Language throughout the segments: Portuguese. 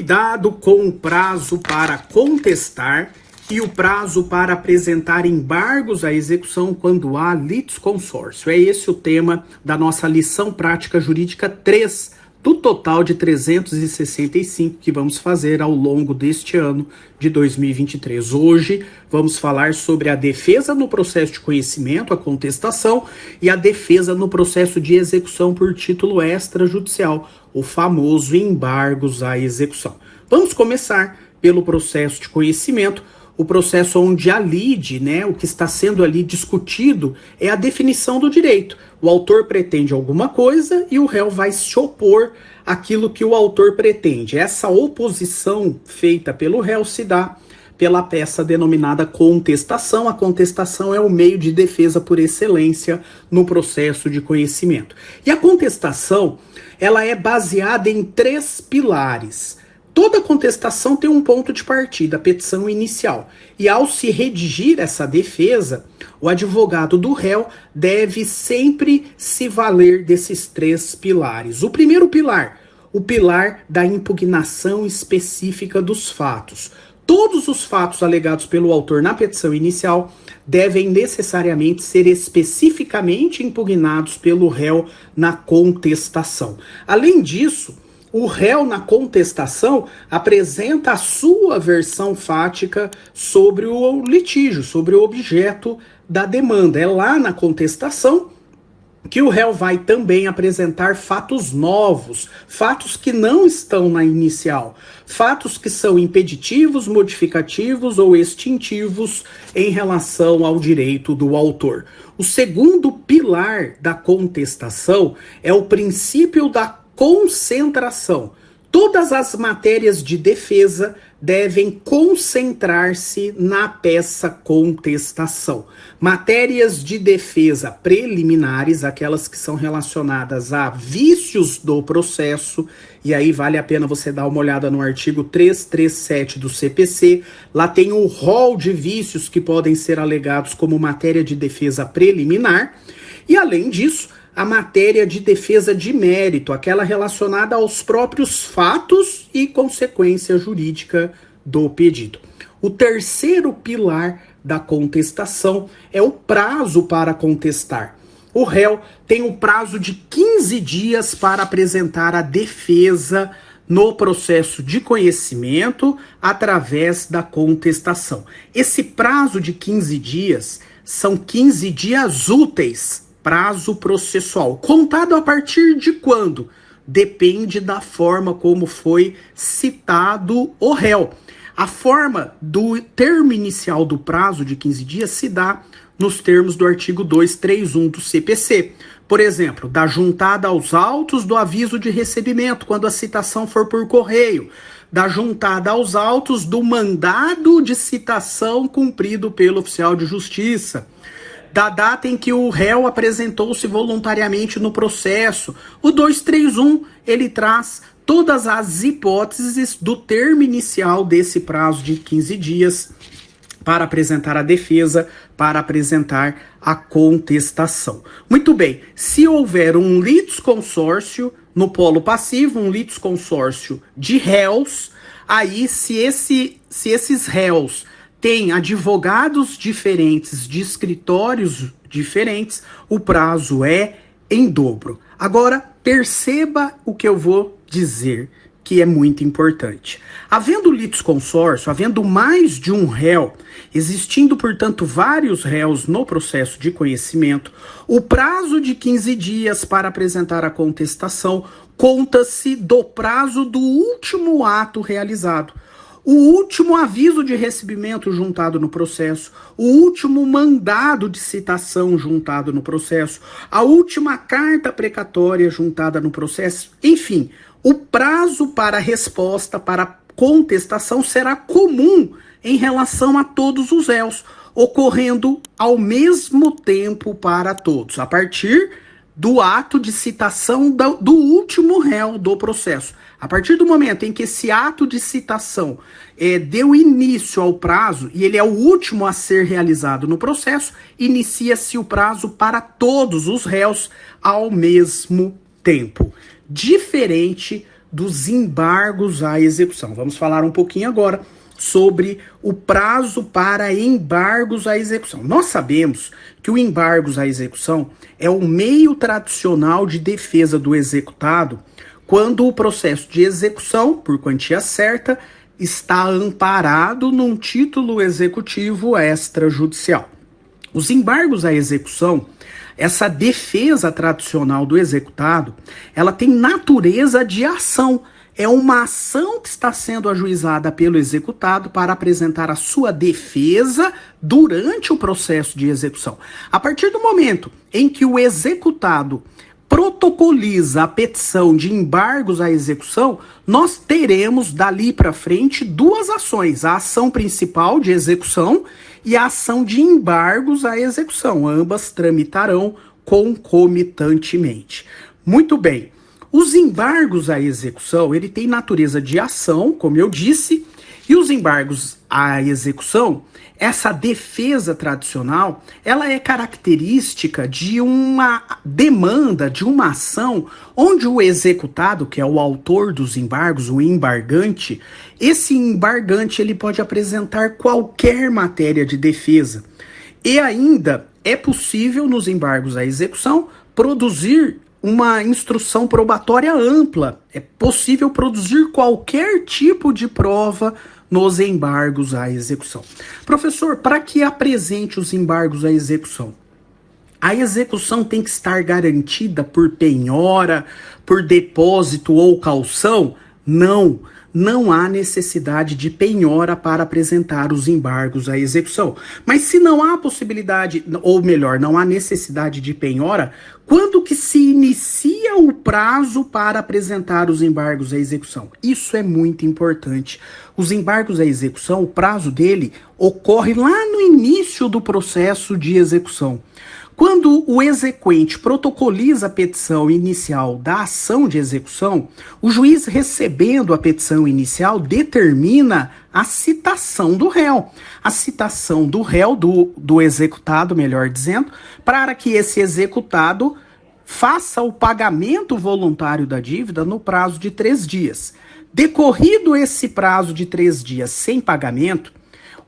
Cuidado com o prazo para contestar e o prazo para apresentar embargos à execução quando há litisconsórcio. É esse o tema da nossa lição prática jurídica 3, do total de 365 que vamos fazer ao longo deste ano de 2023. Hoje vamos falar sobre a defesa no processo de conhecimento, a contestação, e a defesa no processo de execução por título extrajudicial, o famoso embargos à execução. Vamos começar pelo processo de conhecimento, o processo onde a lide, o que está sendo ali discutido é a definição do direito. O autor pretende alguma coisa e o réu vai se opor àquilo que o autor pretende. Essa oposição feita pelo réu se dá pela peça denominada contestação. A contestação é o meio de defesa por excelência no processo de conhecimento. E a contestação, ela é baseada em 3 pilares. Toda contestação tem um ponto de partida, a petição inicial. E ao se redigir essa defesa, o advogado do réu deve sempre se valer desses 3 pilares. O primeiro pilar, o pilar da impugnação específica dos fatos. Todos os fatos alegados pelo autor na petição inicial devem necessariamente ser especificamente impugnados pelo réu na contestação. Além disso, o réu na contestação apresenta a sua versão fática sobre o litígio, sobre o objeto da demanda. É lá na contestação que o réu vai também apresentar fatos novos, fatos que não estão na inicial, fatos que são impeditivos, modificativos ou extintivos em relação ao direito do autor. O segundo pilar da contestação é o princípio da concentração. Todas as matérias de defesa devem concentrar-se na peça contestação. Matérias de defesa preliminares, aquelas que são relacionadas a vícios do processo, e aí vale a pena você dar uma olhada no artigo 337 do CPC, lá tem um rol de vícios que podem ser alegados como matéria de defesa preliminar, e além disso, a matéria de defesa de mérito, aquela relacionada aos próprios fatos e consequência jurídica do pedido. O terceiro pilar da contestação é o prazo para contestar. O réu tem um prazo de 15 dias para apresentar a defesa no processo de conhecimento através da contestação. Esse prazo de 15 dias são 15 dias úteis, prazo processual. Contado a partir de quando? Depende da forma como foi citado o réu. A forma do termo inicial do prazo de 15 dias se dá nos termos do artigo 231 do CPC. Por exemplo, da juntada aos autos do aviso de recebimento, quando a citação for por correio. Da juntada aos autos do mandado de citação cumprido pelo oficial de justiça. Da data em que o réu apresentou-se voluntariamente no processo. O 231, ele traz todas as hipóteses do termo inicial desse prazo de 15 dias para apresentar a defesa, para apresentar a contestação. Muito bem, se houver um litisconsórcio no polo passivo, um litisconsórcio de réus, aí se esses réus tem advogados diferentes, de escritórios diferentes, o prazo é em dobro. Agora, perceba o que eu vou dizer, que é muito importante. Havendo litisconsórcio, havendo mais de um réu, existindo, portanto, vários réus no processo de conhecimento, o prazo de 15 dias para apresentar a contestação conta-se do prazo do último ato realizado. O último aviso de recebimento juntado no processo, o último mandado de citação juntado no processo, a última carta precatória juntada no processo, enfim, o prazo para resposta, para contestação será comum em relação a todos os réus, ocorrendo ao mesmo tempo para todos, a partir do ato de citação do último réu do processo. A partir do momento em que esse ato de citação deu início ao prazo, e ele é o último a ser realizado no processo, inicia-se o prazo para todos os réus ao mesmo tempo. Diferente dos embargos à execução. Vamos falar um pouquinho agora sobre o prazo para embargos à execução. Nós sabemos que o embargos à execução é o meio tradicional de defesa do executado quando o processo de execução, por quantia certa, está amparado num título executivo extrajudicial. Os embargos à execução, essa defesa tradicional do executado, ela tem natureza de ação. É uma ação que está sendo ajuizada pelo executado para apresentar a sua defesa durante o processo de execução. A partir do momento em que o executado protocoliza a petição de embargos à execução, nós teremos dali para frente duas ações: a ação principal de execução e a ação de embargos à execução. Ambas tramitarão concomitantemente. Muito bem. Os embargos à execução, ele tem natureza de ação, como eu disse, e os embargos à execução, essa defesa tradicional, ela é característica de uma demanda, de uma ação, onde o executado, que é o autor dos embargos, o embargante, esse embargante ele pode apresentar qualquer matéria de defesa. E ainda é possível, nos embargos à execução, produzir uma instrução probatória ampla. É possível produzir qualquer tipo de prova nos embargos à execução. Professor, para que apresente os embargos à execução? A execução tem que estar garantida por penhora, por depósito ou caução? Não. Não há necessidade de penhora para apresentar os embargos à execução. Mas se não há possibilidade, ou melhor, não há necessidade de penhora, quando que se inicia o prazo para apresentar os embargos à execução? Isso é muito importante. Os embargos à execução, o prazo dele ocorre lá no início do processo de execução. Quando o exequente protocoliza a petição inicial da ação de execução, o juiz, recebendo a petição inicial, determina a citação do réu. A citação do réu, do executado, melhor dizendo, para que esse executado faça o pagamento voluntário da dívida no prazo de 3 dias. Decorrido esse prazo de 3 dias sem pagamento,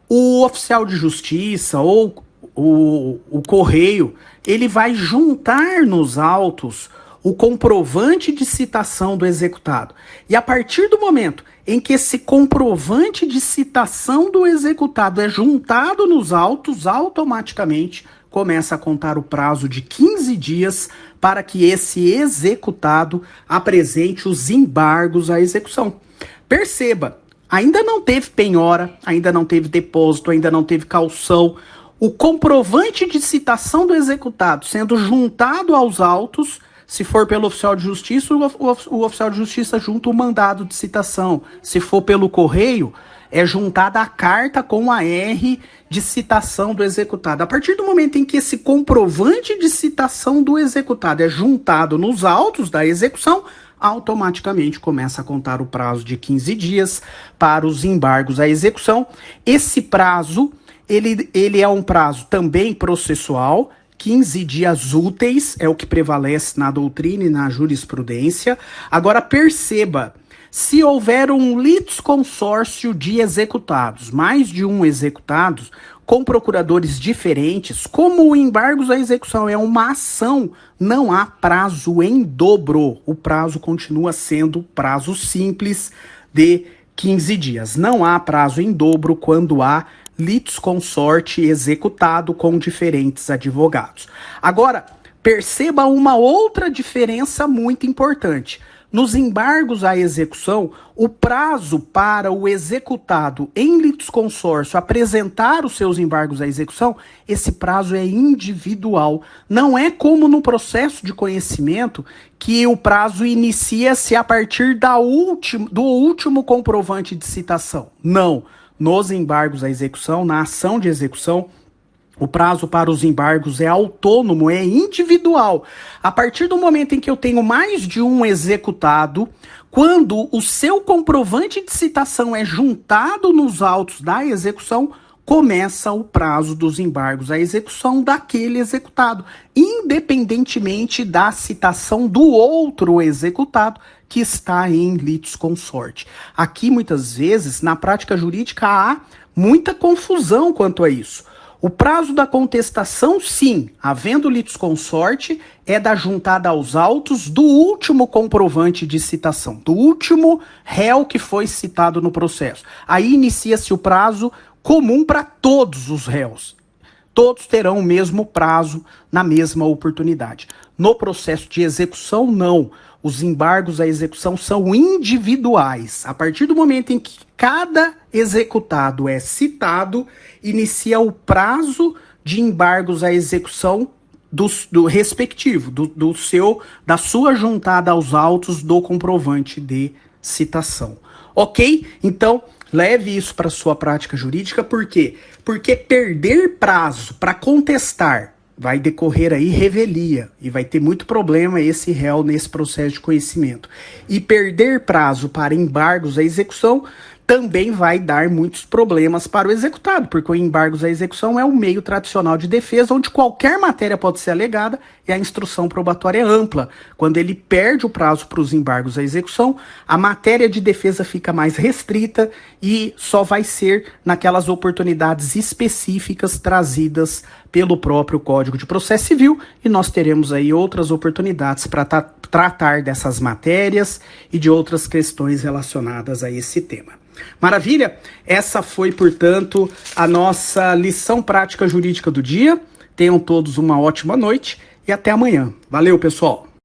o oficial de justiça ou o correio, ele vai juntar nos autos o comprovante de citação do executado. E a partir do momento em que esse comprovante de citação do executado é juntado nos autos, automaticamente começa a contar o prazo de 15 dias para que esse executado apresente os embargos à execução. Perceba, ainda não teve penhora, ainda não teve depósito, ainda não teve caução. O comprovante de citação do executado sendo juntado aos autos, se for pelo oficial de justiça, o oficial de justiça junta o mandado de citação. Se for pelo correio, é juntada a carta com a R de citação do executado. A partir do momento em que esse comprovante de citação do executado é juntado nos autos da execução, automaticamente começa a contar o prazo de 15 dias para os embargos à execução. Esse prazo ele é um prazo também processual, 15 dias úteis, é o que prevalece na doutrina e na jurisprudência. Agora perceba, se houver um litisconsórcio de executados, mais de um executado, com procuradores diferentes, como o embargos à execução é uma ação, não há prazo em dobro. O prazo continua sendo prazo simples de 15 dias. Não há prazo em dobro quando há litisconsorte executado com diferentes advogados. Agora, perceba uma outra diferença muito importante. Nos embargos à execução, o prazo para o executado em litisconsórcio apresentar os seus embargos à execução, esse prazo é individual. Não é como no processo de conhecimento, que o prazo inicia-se a partir do último comprovante de citação. Não. Nos embargos à execução, na ação de execução, o prazo para os embargos é autônomo, é individual. A partir do momento em que eu tenho mais de um executado, quando o seu comprovante de citação é juntado nos autos da execução, começa o prazo dos embargos à execução daquele executado, independentemente da citação do outro executado que está em litisconsorte. Aqui, muitas vezes, na prática jurídica, há muita confusão quanto a isso. O prazo da contestação, sim, havendo litisconsorte, é da juntada aos autos do último comprovante de citação, do último réu que foi citado no processo. Aí inicia-se o prazo comum para todos os réus. Todos terão o mesmo prazo na mesma oportunidade. No processo de execução, não. Os embargos à execução são individuais. A partir do momento em que cada executado é citado, inicia o prazo de embargos à execução do respectivo, da sua juntada aos autos do comprovante de citação. Ok? Então, leve isso para sua prática jurídica, por quê? Porque perder prazo para contestar vai decorrer aí revelia e vai ter muito problema esse réu nesse processo de conhecimento. E perder prazo para embargos à execução também vai dar muitos problemas para o executado, porque o embargos à execução é um meio tradicional de defesa onde qualquer matéria pode ser alegada e a instrução probatória é ampla. Quando ele perde o prazo para os embargos à execução, a matéria de defesa fica mais restrita e só vai ser naquelas oportunidades específicas trazidas pelo próprio Código de Processo Civil, e nós teremos aí outras oportunidades para tratar dessas matérias e de outras questões relacionadas a esse tema. Maravilha? Essa foi, portanto, a nossa lição prática jurídica do dia. Tenham todos uma ótima noite e até amanhã. Valeu, pessoal!